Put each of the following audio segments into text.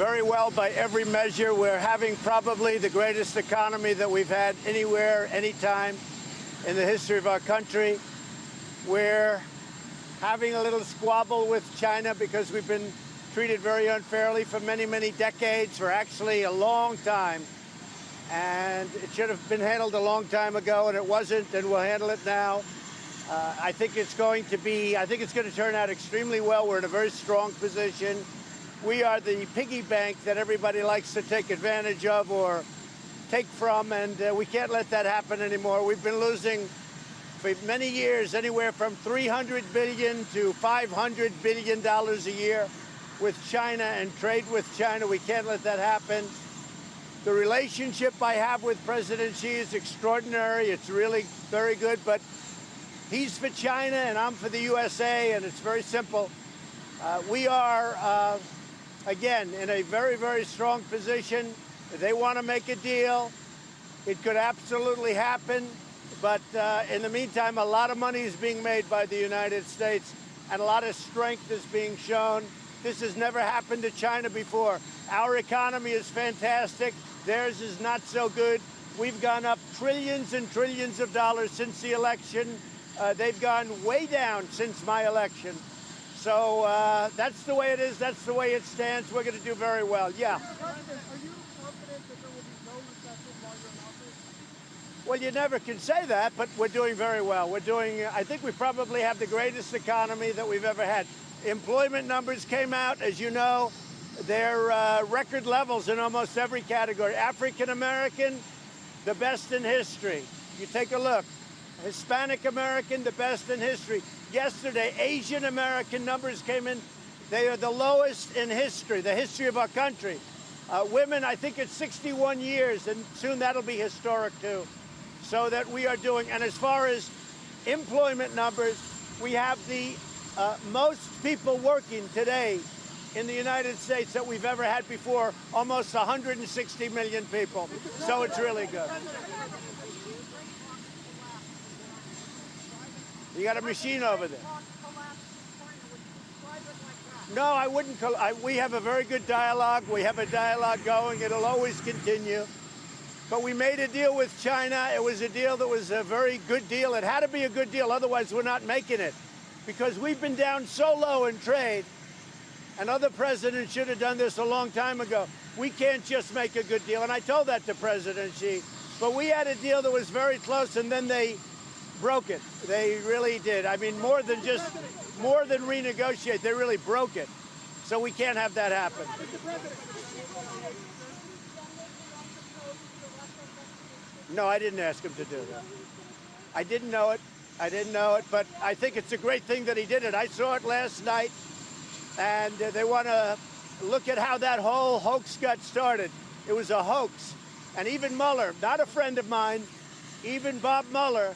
very well by every measure. We're having probably the greatest economy that we've had anywhere, anytime in the history of our country. We're having a little squabble with China because we've been treated very unfairly for many, many decades, for actually a long time. And it should have been handled a long time ago, and it wasn't, and we'll handle it now. I think it's going to turn out extremely well. We're in a very strong position. We are the piggy bank that everybody likes to take advantage of or take from, and we can't let that happen anymore. We've been losing for many years anywhere from $300 billion to $500 billion a year with China and trade with China. We can't let that happen. The relationship I have with President Xi is extraordinary. It's really very good, but he's for China and I'm for the USA, and it's very simple. We are, again, in a very, very strong position. They want to make a deal. It could absolutely happen. But in the meantime, a lot of money is being made by the United States, and a lot of strength is being shown. This has never happened to China before. Our economy is fantastic. Theirs is not so good. We've gone up trillions and trillions of dollars since the election. They've gone way down since my election. So that's the way it is. That's the way it stands. We're going to do very well. Yeah. Are you confident that there will be no recession while you're in office? Well, you never can say that, but we're doing very well. I think we probably have the greatest economy that we've ever had. Employment numbers came out, as you know. They're record levels in almost every category. African American, the best in history. You take a look. Hispanic American, the best in history. Yesterday, Asian American numbers came in. They are the lowest in history, the history of our country. Women, I think it's 61 years, and soon that'll be historic too. So that we are doing, and as far as employment numbers, we have the most people working today in the United States that we've ever had before, almost 160 million people. So it's really good. You got a machine over there. No, I wouldn't. We have a very good dialogue. We have a dialogue going. It'll always continue. But we made a deal with China. It was a deal that was a very good deal. It had to be a good deal, otherwise we're not making it. Because we've been down so low in trade, and other presidents should have done this a long time ago. We can't just make a good deal. And I told that to President Xi. But we had a deal that was very close, and then they broke it. They really did. I mean, more than renegotiate, they really broke it. So we can't have that happen. No, I didn't ask him to do that. I didn't know it. But I think it's a great thing that he did it. I saw it last night, and they want to look at how that whole hoax got started. It was a hoax. And even Mueller, not a friend of mine, even Bob Mueller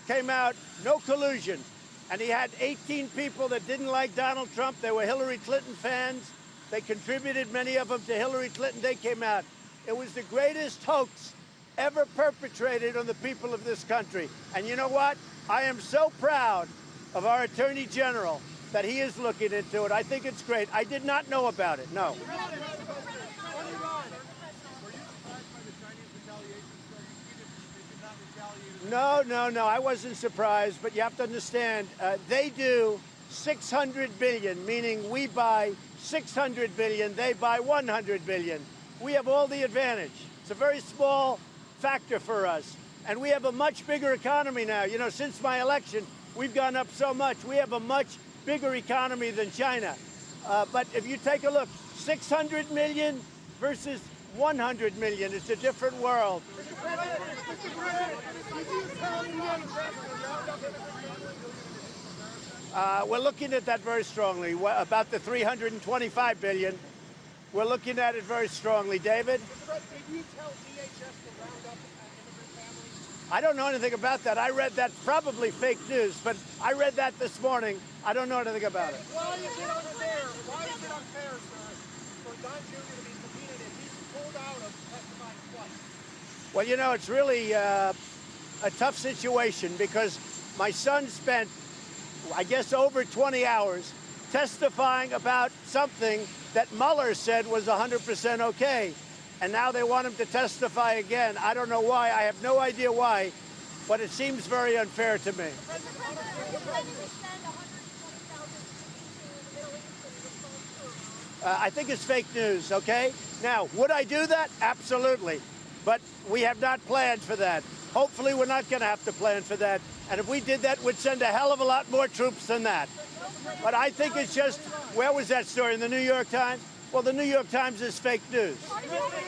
came out, no collusion. And he had 18 people that didn't like Donald Trump. They were Hillary Clinton fans. They contributed, many of them, to Hillary Clinton. They came out. It was the greatest hoax ever perpetrated on the people of this country. And you know what? I am so proud of our Attorney General that he is looking into it. I think it's great. I did not know about it, no. No, I wasn't surprised, but you have to understand, they do 600 billion, meaning we buy 600 billion, they buy 100 billion. We have all the advantage. It's a very small factor for us. And we have a much bigger economy now. You know, since my election, we've gone up so much. We have a much bigger economy than China. But if you take a look, 600 million versus 100 million, it's a different world. We're looking at that very strongly. About the 325 billion, we're looking at it very strongly. David? Did you tell DHS to round up immigrant families? I don't know anything about that. I read that, probably fake news, but I read that this morning. I don't know anything about it. Why is it unfair, sir, for Don Jr. to be subpoenaed if he's pulled out of testifying twice? Well, you know, it's really a tough situation because my son spent, I guess, over 20 hours testifying about something that Mueller said was 100% okay. And now they want him to testify again. I don't know why. I have no idea why, but it seems very unfair to me. Are you planning to send 120,000 to the Middle East in response to Iran? I think it's fake news, okay? Now, would I do that? Absolutely. But we have not planned for that. Hopefully, we're not going to have to plan for that. And if we did that, we'd send a hell of a lot more troops than that. But I think it's just, where was that story? In the New York Times? Well, the New York Times is fake news. Are you willing to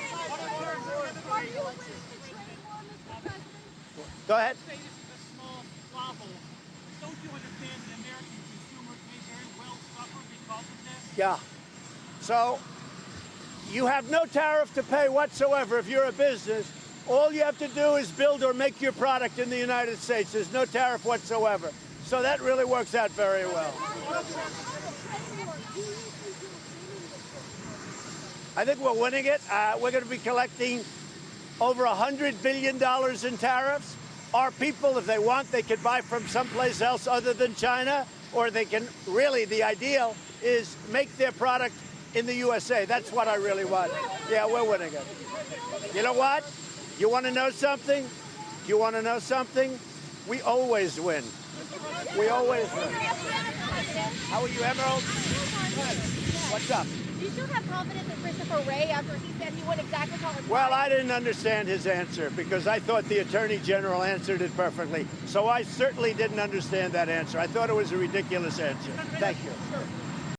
trade war, Mr. President? Go ahead. Say this is a small squabble. Don't you understand that American consumers may very well suffer because of this? Yeah. So you have no tariff to pay whatsoever if you're a business. All you have to do is build or make your product in the United States. There's no tariff whatsoever. So that really works out very well. I think we're winning it. We're going to be collecting over $100 billion in tariffs. Our people, if they want, they could buy from someplace else other than China, or they can really, the ideal is make their product in the USA. That's what I really want. Yeah, we're winning it. You know what? You want to know something? You want to know something? We always win. We always win. How are you, Emerald? What's up? Do you still have confidence in Christopher Wray after he said he wouldn't exactly call it? Well, I didn't understand his answer because I thought the Attorney General answered it perfectly. So I certainly didn't understand that answer. I thought it was a ridiculous answer. Thank you.